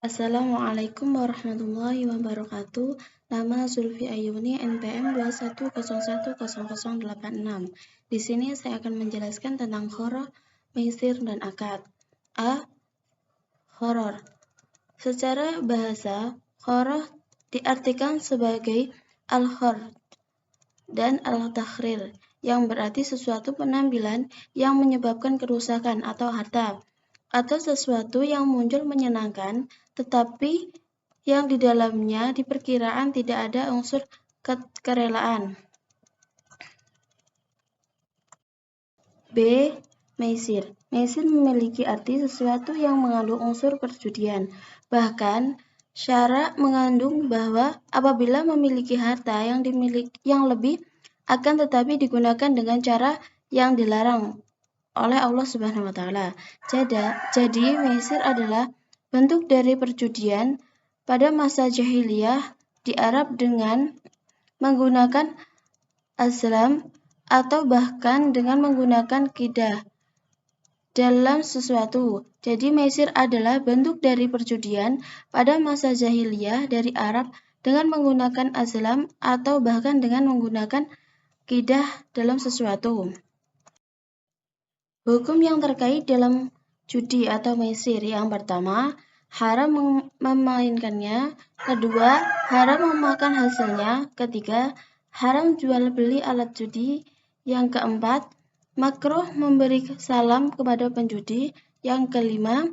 Assalamualaikum warahmatullahi wabarakatuh. Nama Zulfi Ayuni, NPM 210100086. Di sini saya akan menjelaskan tentang horor, maisir, dan akad. A. Horor. Secara bahasa, horor diartikan sebagai al-hor dan al-takhrir, yang berarti sesuatu penampilan yang menyebabkan kerusakan atau harta, atau sesuatu yang muncul menyenangkan, tetapi yang di dalamnya diperkirakan tidak ada unsur kerelaan. B. Maisir. Maisir memiliki arti sesuatu yang mengandung unsur perjudian. Bahkan, syara mengandung bahwa apabila memiliki harta yang lebih akan tetapi digunakan dengan cara yang dilarang oleh Allah Subhanahu wa taala. Jadi maisir adalah bentuk dari perjudian pada masa jahiliyah di Arab dengan menggunakan azlam atau bahkan dengan menggunakan qidah dalam sesuatu. Jadi maisir adalah bentuk dari perjudian pada masa jahiliyah dari Arab dengan menggunakan azlam atau bahkan dengan menggunakan qidah dalam sesuatu. Hukum yang terkait dalam judi atau maisir: yang pertama, haram memainkannya. Kedua, haram memakan hasilnya. Ketiga, haram jual beli alat judi. Yang keempat, makruh memberi salam kepada penjudi. Yang kelima,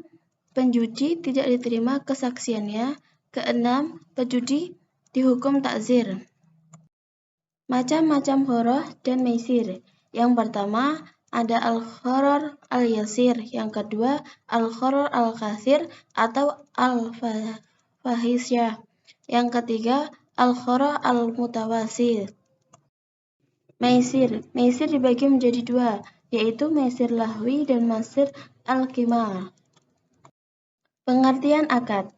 penjudi tidak diterima kesaksiannya. Keenam, penjudi dihukum takzir. Macam-macam horor dan maisir. Yang pertama, ada al-horor al-yasir. Yang kedua, al-horor al-kathir atau al-fahisyah. Yang ketiga, al-horor al-mutawasil. Maisir dibagi menjadi dua, yaitu maisir lahwi dan maisir al-qimar. Pengertian akad.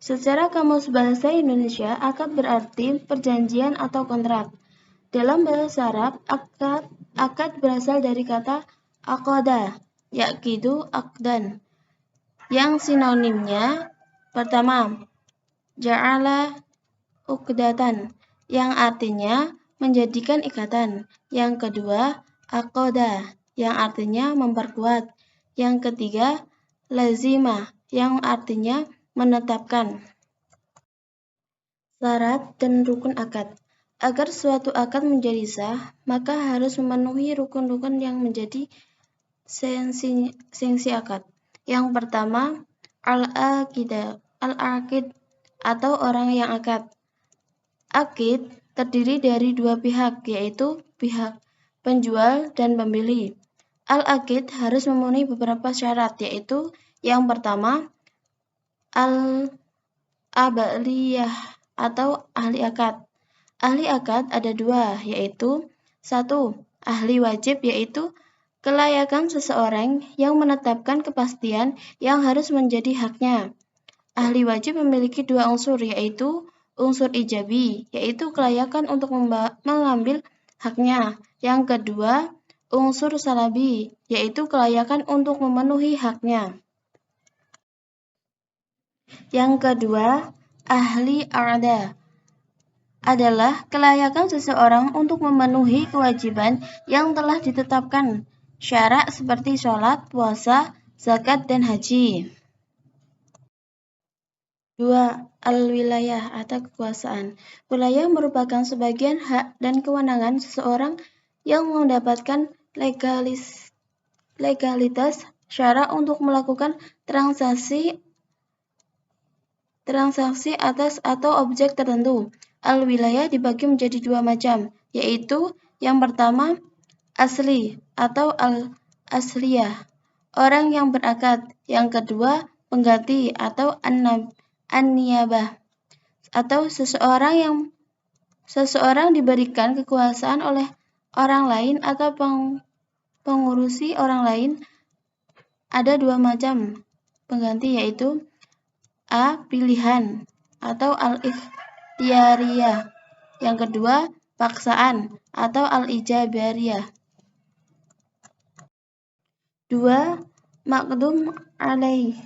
Secara kamus bahasa Indonesia, akad berarti perjanjian atau kontrak. Dalam bahasa Arab, akad berasal dari kata aqada, yaqidu aqdan, yang sinonimnya: pertama, ja'ala uqdatan, yang artinya menjadikan ikatan. Yang kedua, aqada, yang artinya memperkuat. Yang ketiga, lazimah, yang artinya menetapkan. Syarat dan rukun akad. Agar suatu akad menjadi sah, maka harus memenuhi rukun-rukun yang menjadi sanksi akad. Yang pertama, al-aqid atau orang yang akad. Akid terdiri dari dua pihak, yaitu pihak penjual dan pembeli. Al-aqid harus memenuhi beberapa syarat, yaitu yang pertama, al-abaliyah atau ahli akad. Ahli akad ada dua, yaitu: satu, ahli wajib, yaitu kelayakan seseorang yang menetapkan kepastian yang harus menjadi haknya. Ahli wajib memiliki dua unsur, yaitu unsur ijabi, yaitu kelayakan untuk mengambil haknya. Yang kedua, unsur salabi, yaitu kelayakan untuk memenuhi haknya. Yang kedua, ahli arda adalah kelayakan seseorang untuk memenuhi kewajiban yang telah ditetapkan syara seperti sholat, puasa, zakat, dan haji. 2. Al-wilayah atau kekuasaan. Wilayah merupakan sebagian hak dan kewenangan seseorang yang mendapatkan legalitas syara untuk melakukan transaksi atas atau objek tertentu. Al-wilayah dibagi menjadi dua macam, yaitu yang pertama, asli atau al-asliyah, orang yang berakad. Yang kedua, pengganti atau an-niyabah, atau seseorang diberikan kekuasaan oleh orang lain atau pengurusi orang lain. Ada dua macam pengganti, yaitu A. Pilihan atau al-ikhtiyariyah. Yang kedua, paksaan atau al-ijabariyah. 2. Maqdum alaih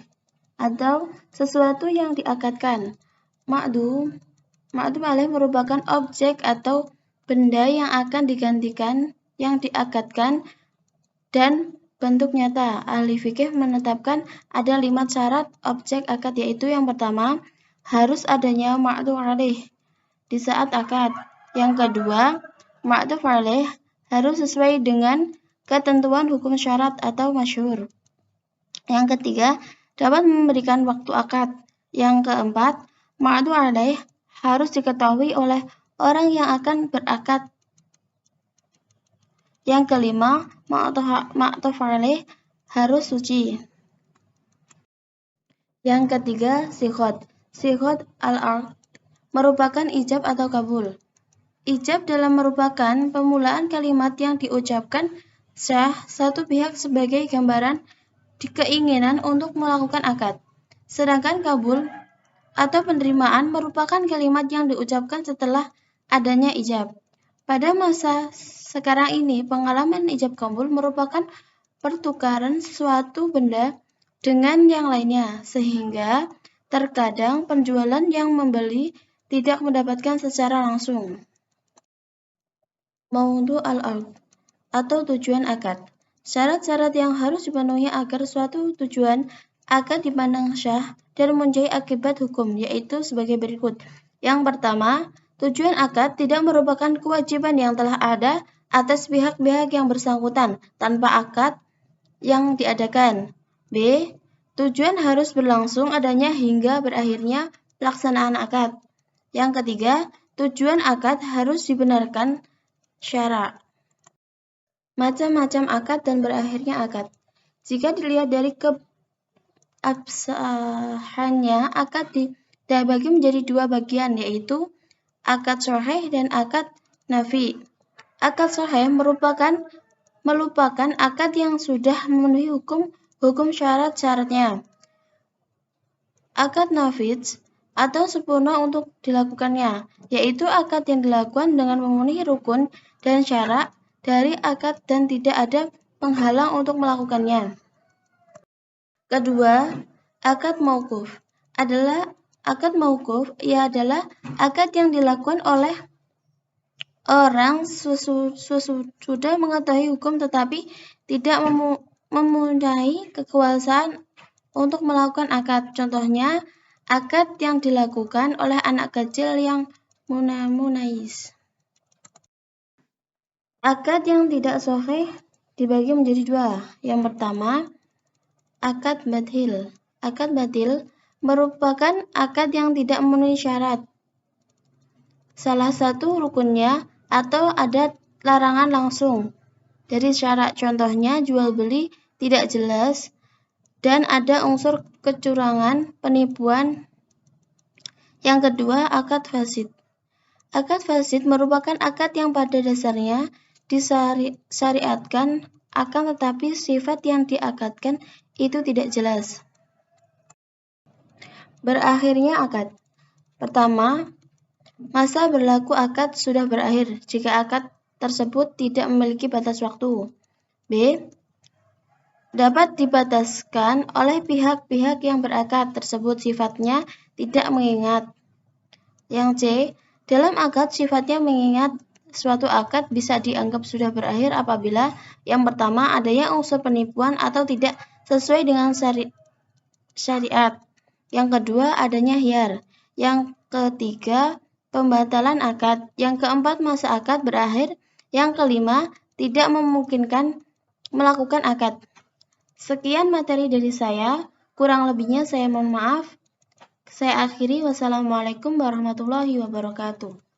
atau sesuatu yang diakadkan. Ma'dhuf alaih merupakan objek atau benda yang akan digantikan yang diakadkan dan bentuk nyata. Ahli fikih menetapkan ada 5 syarat objek akad, yaitu yang pertama, harus adanya ma'dhuf alaih di saat akad. Yang kedua, ma'dhuf alaih harus sesuai dengan ketentuan hukum syarat atau masyhur. Yang ketiga, dapat memberikan waktu akad. Yang keempat, ma'dhuf alaih harus diketahui oleh orang yang akan berakad. Yang kelima, ma'dhuf alaih harus suci. Yang ketiga, sighot. Sighot al-aqd merupakan ijab atau kabul. Ijab dalam merupakan pemulaan kalimat yang diucapkan sah satu pihak sebagai gambaran keinginan untuk melakukan akad. Sedangkan kabul atau penerimaan merupakan kalimat yang diucapkan setelah adanya ijab. Pada masa sekarang ini, pengalaman ijab kabul merupakan pertukaran suatu benda dengan yang lainnya, sehingga terkadang penjualan yang membeli tidak mendapatkan secara langsung. Mawdu' al-aqd atau tujuan akad. Syarat-syarat yang harus dipenuhi agar suatu tujuan akad dipandang syah dan mempunyai akibat hukum, yaitu sebagai berikut. Yang pertama, tujuan akad tidak merupakan kewajiban yang telah ada atas pihak-pihak yang bersangkutan tanpa akad yang diadakan. B. Tujuan harus berlangsung adanya hingga berakhirnya pelaksanaan akad. Yang ketiga, tujuan akad harus dibenarkan syara. Macam-macam akad dan berakhirnya akad. Jika dilihat dari keabsahannya, akad dibagi menjadi 2 bagian, yaitu akad sahih dan akad nafi. Akad sahih merupakan akad yang sudah memenuhi hukum syarat-syaratnya. Akad nafidz atau sempurna untuk dilakukannya, yaitu akad yang dilakukan dengan memenuhi rukun dan syarat dari akad dan tidak ada penghalang untuk melakukannya. Kedua, akad mauquf adalah akad yang dilakukan oleh orang sudah mengetahui hukum tetapi tidak mempunyai kekuasaan untuk melakukan akad. Contohnya, akad yang dilakukan oleh anak kecil yang munais. Akad yang tidak sahih dibagi menjadi 2. Yang pertama, akad batil. Akad batil merupakan akad yang tidak memenuhi syarat salah satu rukunnya atau ada larangan langsung dari syarat. Contohnya, jual beli tidak jelas dan ada unsur kecurangan, penipuan. Yang kedua, akad fasid. Akad fasid merupakan akad yang pada dasarnya disyariatkan, akan tetapi sifat yang diakadkan itu tidak jelas. Berakhirnya akad. Pertama, masa berlaku akad sudah berakhir jika akad tersebut tidak memiliki batas waktu. B. Dapat dibataskan oleh pihak-pihak yang berakad tersebut, sifatnya tidak mengingat. Yang C. Dalam akad sifatnya mengingat, suatu akad bisa dianggap sudah berakhir apabila yang pertama adanya unsur penipuan atau tidak sesuai dengan syariat. Yang kedua adanya khiyar. Yang ketiga pembatalan akad. Yang keempat masa akad berakhir. Yang kelima tidak memungkinkan melakukan akad. Sekian materi dari saya. Kurang lebihnya saya mohon maaf. Saya akhiri. Wassalamualaikum warahmatullahi wabarakatuh.